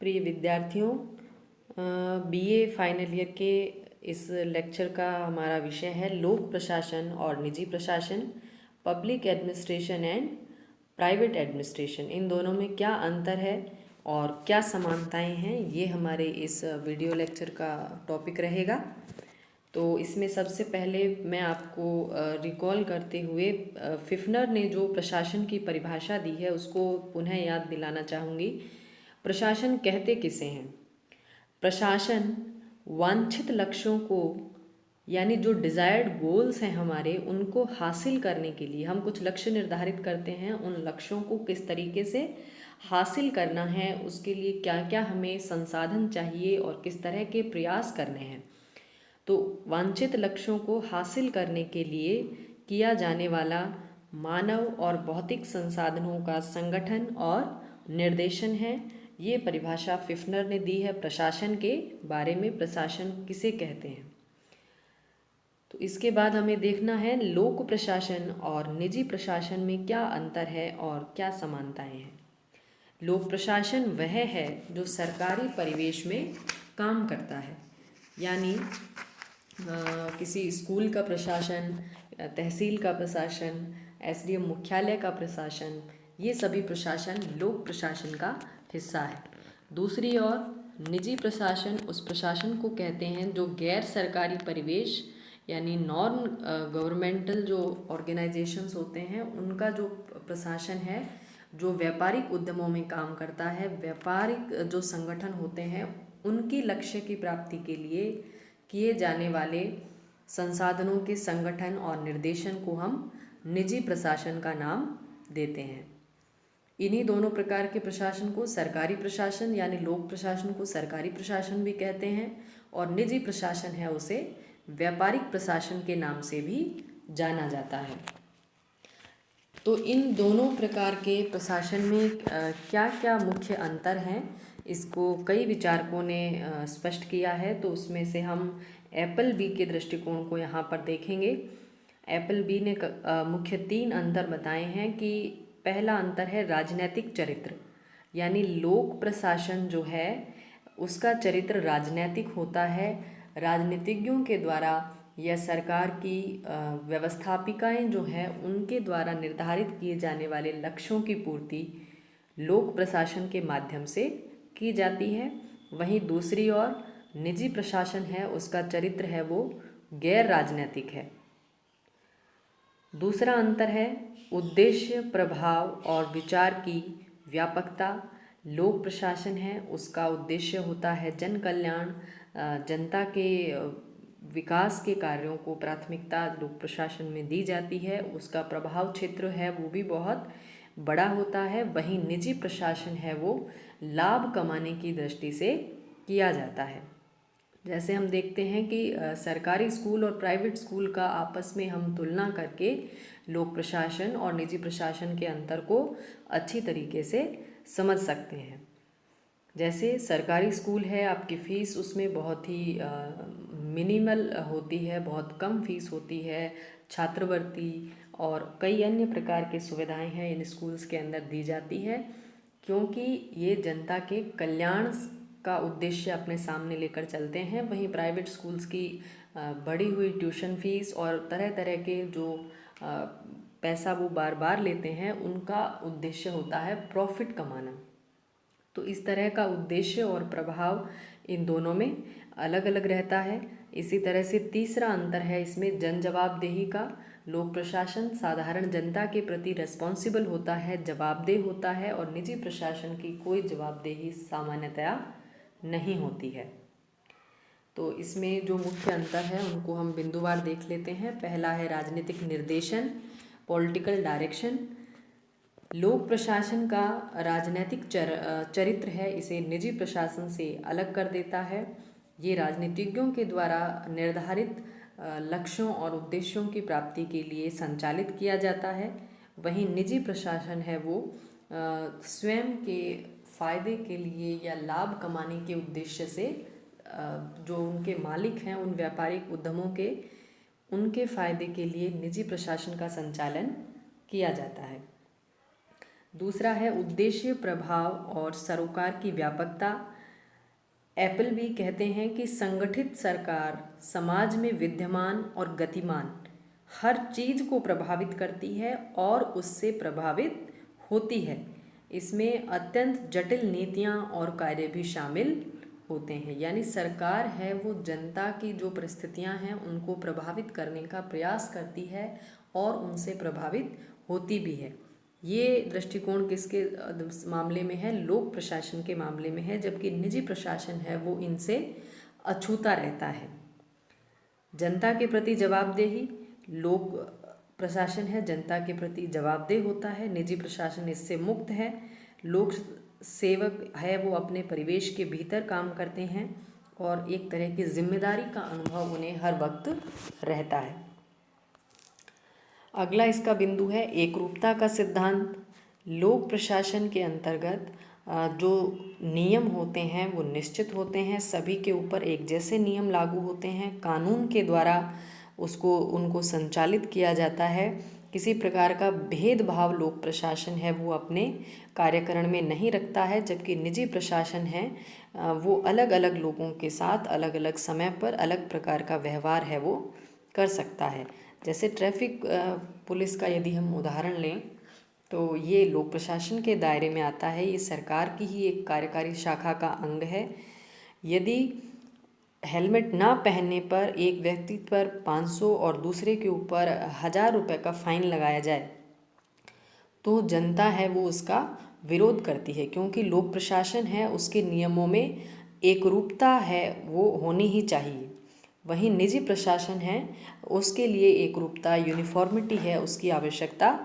प्रिय विद्यार्थियों, BA final year के इस लेक्चर का हमारा विषय है लोक प्रशासन और निजी प्रशासन, public administration and private administration. इन दोनों में क्या अंतर है और क्या समानताएं हैं, ये हमारे इस वीडियो लेक्चर का टॉपिक रहेगा। तो इसमें सबसे पहले मैं आपको रिकॉल करते हुए फिफनर ने जो प्रशासन की परिभाषा दी है उसको पुनः याद दिलाना चाहूँगी। प्रशासन कहते किसे हैं? प्रशासन वांछित लक्ष्यों को, यानी जो डिज़ायर्ड गोल्स हैं हमारे, उनको हासिल करने के लिए हम कुछ लक्ष्य निर्धारित करते हैं। उन लक्ष्यों को किस तरीके से हासिल करना है, उसके लिए क्या क्या हमें संसाधन चाहिए और किस तरह के प्रयास करने हैं। तो वांछित लक्ष्यों को हासिल करने के लिए किया जाने वाला मानव और भौतिक संसाधनों का संगठन और निर्देशन है। ये परिभाषा फिफनर ने दी है प्रशासन के बारे में, प्रशासन किसे कहते हैं। तो इसके बाद हमें देखना है लोक प्रशासन और निजी प्रशासन में क्या अंतर है और क्या समानताएं हैं। लोक प्रशासन वह है जो सरकारी परिवेश में काम करता है, यानी किसी स्कूल का प्रशासन, तहसील का प्रशासन, एसडीएम मुख्यालय का प्रशासन, ये सभी प्रशासन लोक प्रशासन का हिस्सा है। दूसरी ओर निजी प्रशासन उस प्रशासन को कहते हैं जो गैर सरकारी परिवेश, यानी नॉन गवर्नमेंटल जो ऑर्गेनाइजेशंस होते हैं, उनका जो प्रशासन है, जो व्यापारिक उद्यमों में काम करता है। व्यापारिक जो संगठन होते हैं उनकी लक्ष्य की प्राप्ति के लिए किए जाने वाले संसाधनों के संगठन और निर्देशन को हम निजी प्रशासन का नाम देते हैं। इन्हीं दोनों प्रकार के प्रशासन को सरकारी प्रशासन यानी लोक प्रशासन को सरकारी प्रशासन भी कहते हैं, और निजी प्रशासन है उसे व्यापारिक प्रशासन के नाम से भी जाना जाता है। तो इन दोनों प्रकार के प्रशासन में क्या क्या मुख्य अंतर हैं, इसको कई विचारकों ने स्पष्ट किया है। तो उसमें से हम एप्पल बी के दृष्टिकोण को यहाँ पर देखेंगे। एप्पल बी ने मुख्य 3 अंतर बताए हैं कि पहला अंतर है राजनैतिक चरित्र, यानी लोक प्रशासन जो है उसका चरित्र राजनैतिक होता है। राजनीतिज्ञों के द्वारा या सरकार की व्यवस्थापिकाएं जो हैं उनके द्वारा निर्धारित किए जाने वाले लक्ष्यों की पूर्ति लोक प्रशासन के माध्यम से की जाती है। वहीं दूसरी ओर निजी प्रशासन है, उसका चरित्र है वो गैर राजनैतिक है। दूसरा अंतर है उद्देश्य, प्रभाव और विचार की व्यापकता। लोक प्रशासन है उसका उद्देश्य होता है जन कल्याण, जनता के विकास के कार्यों को प्राथमिकता लोक प्रशासन में दी जाती है। उसका प्रभाव क्षेत्र है वो भी बहुत बड़ा होता है। वहीं निजी प्रशासन है वो लाभ कमाने की दृष्टि से किया जाता है। जैसे हम देखते हैं कि सरकारी स्कूल और प्राइवेट स्कूल का आपस में हम तुलना करके लोक प्रशासन और निजी प्रशासन के अंतर को अच्छी तरीके से समझ सकते हैं। जैसे सरकारी स्कूल है, आपकी फ़ीस उसमें बहुत ही मिनिमल होती है, बहुत कम फीस होती है। छात्रवृत्ति और कई अन्य प्रकार की सुविधाएं हैं इन स्कूल्स के अंदर दी जाती है, क्योंकि ये जनता के कल्याण का उद्देश्य अपने सामने लेकर चलते हैं। वहीं प्राइवेट स्कूल्स की बढ़ी हुई ट्यूशन फीस और तरह तरह के जो पैसा वो बार बार लेते हैं, उनका उद्देश्य होता है प्रॉफिट कमाना। तो इस तरह का उद्देश्य और प्रभाव इन दोनों में अलग अलग रहता है। इसी तरह से तीसरा अंतर है इसमें जन जवाबदेही का। लोक प्रशासन साधारण जनता के प्रति रिस्पॉन्सिबल होता है, जवाबदेह होता है, और निजी प्रशासन की कोई जवाबदेही सामान्यतया नहीं होती है। तो इसमें जो मुख्य अंतर है उनको हम बिंदुवार देख लेते हैं। पहला है राजनीतिक निर्देशन, पॉलिटिकल डायरेक्शन। लोक प्रशासन का राजनीतिक चरित्र है, इसे निजी प्रशासन से अलग कर देता है। ये राजनीतिज्ञों के द्वारा निर्धारित लक्ष्यों और उद्देश्यों की प्राप्ति के लिए संचालित किया जाता है। वहीं निजी प्रशासन है वो स्वयं के फायदे के लिए या लाभ कमाने के उद्देश्य से जो उनके मालिक हैं उन व्यापारिक उद्यमों के, उनके फायदे के लिए निजी प्रशासन का संचालन किया जाता है। दूसरा है उद्देश्य, प्रभाव और सरोकार की व्यापकता। एप्पलबी कहते हैं कि संगठित सरकार समाज में विद्यमान और गतिमान हर चीज़ को प्रभावित करती है और उससे प्रभावित होती है। इसमें अत्यंत जटिल नीतियाँ और कार्य भी शामिल होते हैं। यानी सरकार है वो जनता की जो परिस्थितियाँ हैं उनको प्रभावित करने का प्रयास करती है और उनसे प्रभावित होती भी है। ये दृष्टिकोण किसके मामले में है? लोक प्रशासन के मामले में है, जबकि निजी प्रशासन है वो इनसे अछूता रहता है। जनता के प्रति जवाबदेही, लोक प्रशासन है जनता के प्रति जवाबदेह होता है, निजी प्रशासन इससे मुक्त है। लोक सेवक है वो अपने परिवेश के भीतर काम करते हैं और एक तरह की जिम्मेदारी का अनुभव उन्हें हर वक्त रहता है। अगला इसका बिंदु है एकरूपता का सिद्धांत। लोक प्रशासन के अंतर्गत जो नियम होते हैं वो निश्चित होते हैं, सभी के ऊपर एक जैसे नियम लागू होते हैं, कानून के द्वारा उनको संचालित किया जाता है। किसी प्रकार का भेदभाव लोक प्रशासन है वो अपने कार्यकरण में नहीं रखता है, जबकि निजी प्रशासन है वो अलग अलग लोगों के साथ अलग अलग समय पर अलग प्रकार का व्यवहार है वो कर सकता है। जैसे ट्रैफिक पुलिस का यदि हम उदाहरण लें तो ये लोक प्रशासन के दायरे में आता है। ये सरकार की ही एक कार्यकारी शाखा का अंग है। यदि हेलमेट ना पहनने पर एक व्यक्ति पर 500 और दूसरे के ऊपर 1000 रुपये का फाइन लगाया जाए तो जनता है वो उसका विरोध करती है, क्योंकि लोक प्रशासन है उसके नियमों में एकरूपता है वो होनी ही चाहिए। वहीं निजी प्रशासन है उसके लिए एकरूपता, यूनिफॉर्मिटी है उसकी आवश्यकता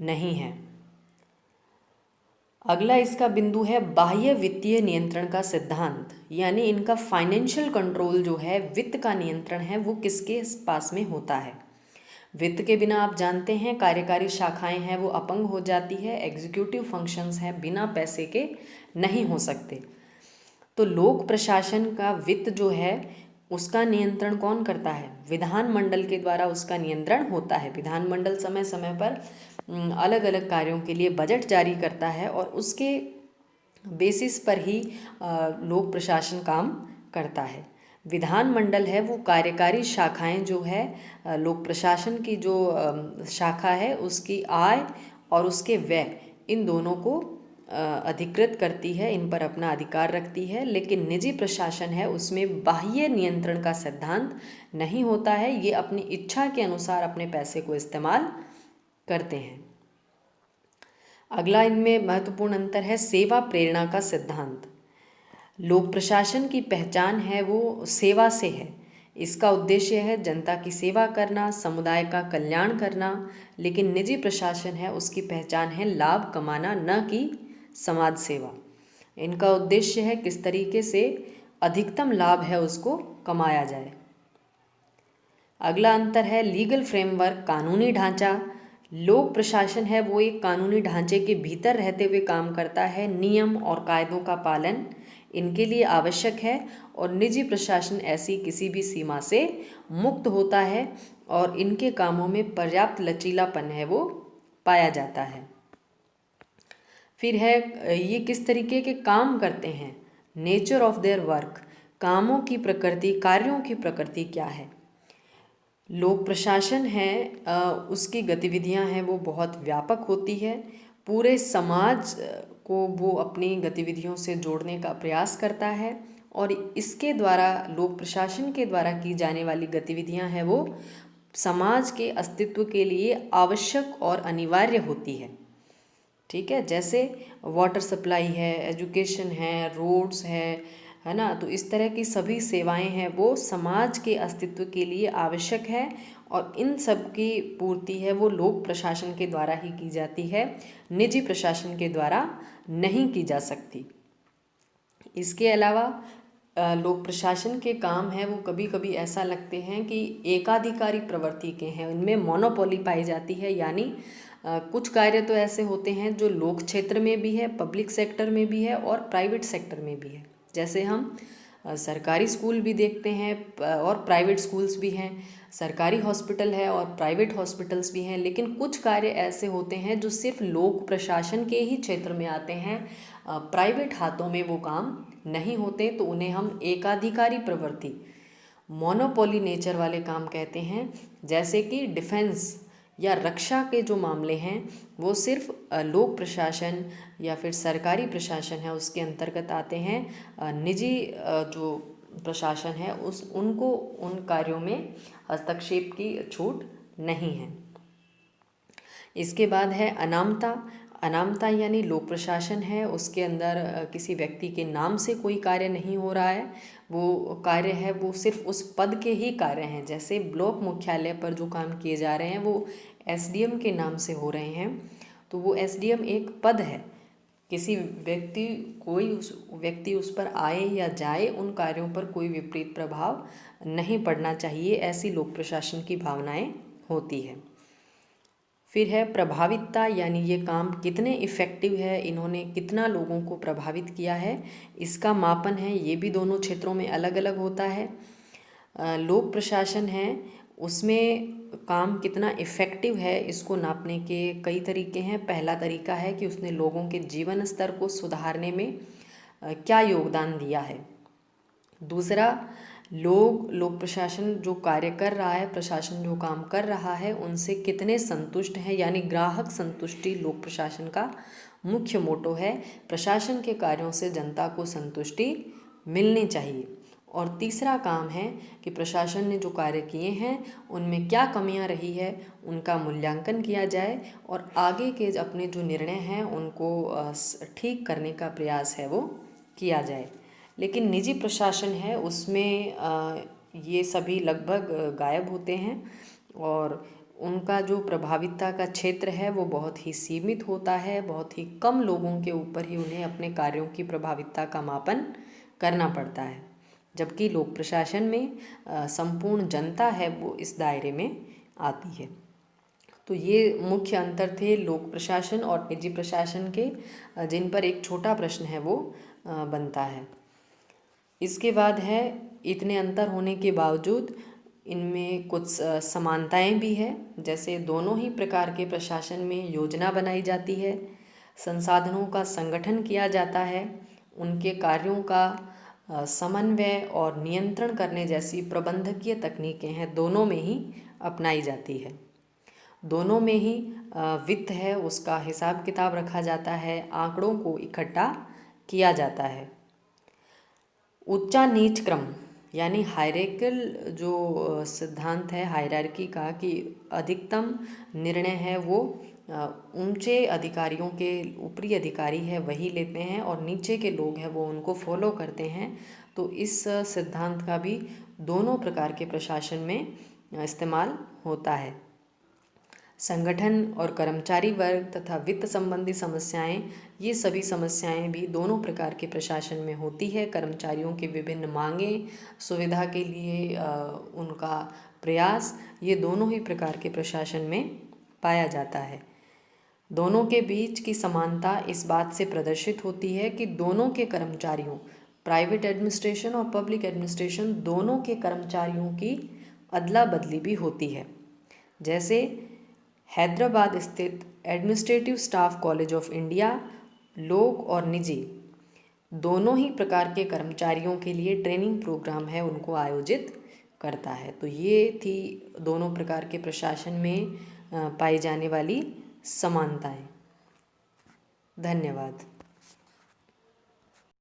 नहीं है। अगला इसका बिंदु है बाह्य वित्तीय नियंत्रण का सिद्धांत। यानी इनका फाइनेंशियल कंट्रोल जो है, वित्त का नियंत्रण है वो किसके पास में होता है। वित्त के बिना आप जानते हैं कार्यकारी शाखाएं हैं वो अपंग हो जाती है, एग्जीक्यूटिव फंक्शंस हैं बिना पैसे के नहीं हो सकते। तो लोक प्रशासन का वित्त जो है उसका नियंत्रण कौन करता है? विधानमंडल के द्वारा उसका नियंत्रण होता है। विधानमंडल समय समय पर अलग अलग कार्यों के लिए बजट जारी करता है और उसके बेसिस पर ही लोक प्रशासन काम करता है। विधानमंडल है वो कार्यकारी शाखाएं जो है लोक प्रशासन की जो शाखा है उसकी आय और उसके व्यय इन दोनों को अधिकृत करती है, इन पर अपना अधिकार रखती है। लेकिन निजी प्रशासन है उसमें बाह्य नियंत्रण का सिद्धांत नहीं होता है, ये अपनी इच्छा के अनुसार अपने पैसे को इस्तेमाल करते हैं। अगला इनमें महत्वपूर्ण अंतर है सेवा प्रेरणा का सिद्धांत। लोक प्रशासन की पहचान है वो सेवा से है। इसका उद्देश्य है जनता की सेवा करना, समुदाय का कल्याण करना। लेकिन निजी प्रशासन है उसकी पहचान है लाभ कमाना, न कि समाज सेवा। इनका उद्देश्य है किस तरीके से अधिकतम लाभ है उसको कमाया जाए। अगला अंतर है लीगल फ्रेमवर्क, कानूनी ढांचा। लोक प्रशासन है वो एक कानूनी ढांचे के भीतर रहते हुए काम करता है, नियम और कायदों का पालन इनके लिए आवश्यक है। और निजी प्रशासन ऐसी किसी भी सीमा से मुक्त होता है और इनके कामों में पर्याप्त लचीलापन है वो पाया जाता है। फिर है ये किस तरीके के काम करते हैं, नेचर ऑफ देयर वर्क, कामों की प्रकृति, कार्यों की प्रकृति क्या है। लोक प्रशासन है उसकी गतिविधियां हैं वो बहुत व्यापक होती है, पूरे समाज को वो अपनी गतिविधियों से जोड़ने का प्रयास करता है और इसके द्वारा लोक प्रशासन के द्वारा की जाने वाली गतिविधियां हैं वो समाज के अस्तित्व के लिए आवश्यक और अनिवार्य होती है। ठीक है, जैसे वाटर सप्लाई है, एजुकेशन है, रोड्स है ना। तो इस तरह की सभी सेवाएं हैं वो समाज के अस्तित्व के लिए आवश्यक है और इन सब की पूर्ति है वो लोक प्रशासन के द्वारा ही की जाती है, निजी प्रशासन के द्वारा नहीं की जा सकती। इसके अलावा लोक प्रशासन के काम हैं वो कभी कभी ऐसा लगते हैं कि एकाधिकारी प्रवृत्ति के हैं, इनमें मोनोपोली पाई जाती है। यानी कुछ कार्य तो ऐसे होते हैं जो लोक क्षेत्र में भी है, पब्लिक सेक्टर में भी है और प्राइवेट सेक्टर में भी है। जैसे हम सरकारी स्कूल भी देखते हैं और प्राइवेट स्कूल्स भी हैं, सरकारी हॉस्पिटल है और प्राइवेट हॉस्पिटल्स भी हैं। लेकिन कुछ कार्य ऐसे होते हैं जो सिर्फ लोक प्रशासन के ही क्षेत्र में आते हैं, प्राइवेट हाथों में वो काम नहीं होते, तो उन्हें हम एकाधिकारी प्रवृत्ति, मोनोपोली नेचर वाले काम कहते हैं। जैसे कि डिफेंस या रक्षा के जो मामले हैं वो सिर्फ लोक प्रशासन या फिर सरकारी प्रशासन है उसके अंतर्गत आते हैं। निजी जो प्रशासन है उनको उन कार्यों में हस्तक्षेप की छूट नहीं है। इसके बाद है अनामता। अनामता यानी लोक प्रशासन है, उसके अंदर किसी व्यक्ति के नाम से कोई कार्य नहीं हो रहा है, वो कार्य है वो सिर्फ उस पद के ही कार्य हैं। जैसे ब्लॉक मुख्यालय पर जो काम किए जा रहे हैं वो एसडीएम के नाम से हो रहे हैं, तो वो एसडीएम एक पद है। किसी व्यक्ति कोई उस व्यक्ति उस पर आए या जाए, उन कार्यों पर कोई विपरीत प्रभाव नहीं पड़ना चाहिए, ऐसी लोक प्रशासन की भावनाएं होती है। फिर है प्रभावितता, यानी ये काम कितने इफ़ेक्टिव है, इन्होंने कितना लोगों को प्रभावित किया है, इसका मापन है। ये भी दोनों क्षेत्रों में अलग अलग होता है। लोक प्रशासन है उसमें काम कितना इफ़ेक्टिव है इसको नापने के कई तरीके हैं। पहला तरीका है कि उसने लोगों के जीवन स्तर को सुधारने में क्या योगदान दिया है। दूसरा, लोक प्रशासन जो कार्य कर रहा है, प्रशासन जो काम कर रहा है उनसे कितने संतुष्ट हैं, यानी ग्राहक संतुष्टि लोक प्रशासन का मुख्य मोटो है। प्रशासन के कार्यों से जनता को संतुष्टि मिलनी चाहिए। और तीसरा काम है कि प्रशासन ने जो कार्य किए हैं उनमें क्या कमियां रही है, उनका मूल्यांकन किया जाए और आगे के अपने जो निर्णय हैं उनको ठीक करने का प्रयास है वो किया जाए। लेकिन निजी प्रशासन है उसमें ये सभी लगभग गायब होते हैं और उनका जो प्रभावितता का क्षेत्र है वो बहुत ही सीमित होता है। बहुत ही कम लोगों के ऊपर ही उन्हें अपने कार्यों की प्रभावितता का मापन करना पड़ता है, जबकि लोक प्रशासन में संपूर्ण जनता है वो इस दायरे में आती है। तो ये मुख्य अंतर थे लोक प्रशासन और निजी प्रशासन के, जिन पर एक छोटा प्रश्न है वो बनता है। इसके बाद है इतने अंतर होने के बावजूद इनमें कुछ समानताएं भी है। जैसे दोनों ही प्रकार के प्रशासन में योजना बनाई जाती है, संसाधनों का संगठन किया जाता है, उनके कार्यों का समन्वय और नियंत्रण करने जैसी प्रबंधकीय तकनीकें हैं दोनों में ही अपनाई जाती है। दोनों में ही वित्त है उसका हिसाब किताब रखा जाता है, आंकड़ों को इकट्ठा किया जाता है। उच्चा नीच क्रम यानी हायरार्किकल जो सिद्धांत है हायरार्की का, कि अधिकतम निर्णय है वो ऊंचे अधिकारियों के, ऊपरी अधिकारी है वही लेते हैं और नीचे के लोग हैं वो उनको फॉलो करते हैं। तो इस सिद्धांत का भी दोनों प्रकार के प्रशासन में इस्तेमाल होता है। संगठन और कर्मचारी वर्ग तथा वित्त संबंधी समस्याएं, ये सभी समस्याएं भी दोनों प्रकार के प्रशासन में होती है। कर्मचारियों की विभिन्न मांगें, सुविधा के लिए उनका प्रयास, ये दोनों ही प्रकार के प्रशासन में पाया जाता है। दोनों के बीच की समानता इस बात से प्रदर्शित होती है कि दोनों के कर्मचारियों, प्राइवेट एडमिनिस्ट्रेशन और पब्लिक एडमिनिस्ट्रेशन, दोनों के कर्मचारियों की अदला बदली भी होती है। जैसे हैदराबाद स्थित administrative staff college of India लोक और निजी दोनों ही प्रकार के कर्मचारियों के लिए ट्रेनिंग प्रोग्राम है उनको आयोजित करता है। तो ये थी दोनों प्रकार के प्रशासन में पाई जाने वाली समानताएं। धन्यवाद।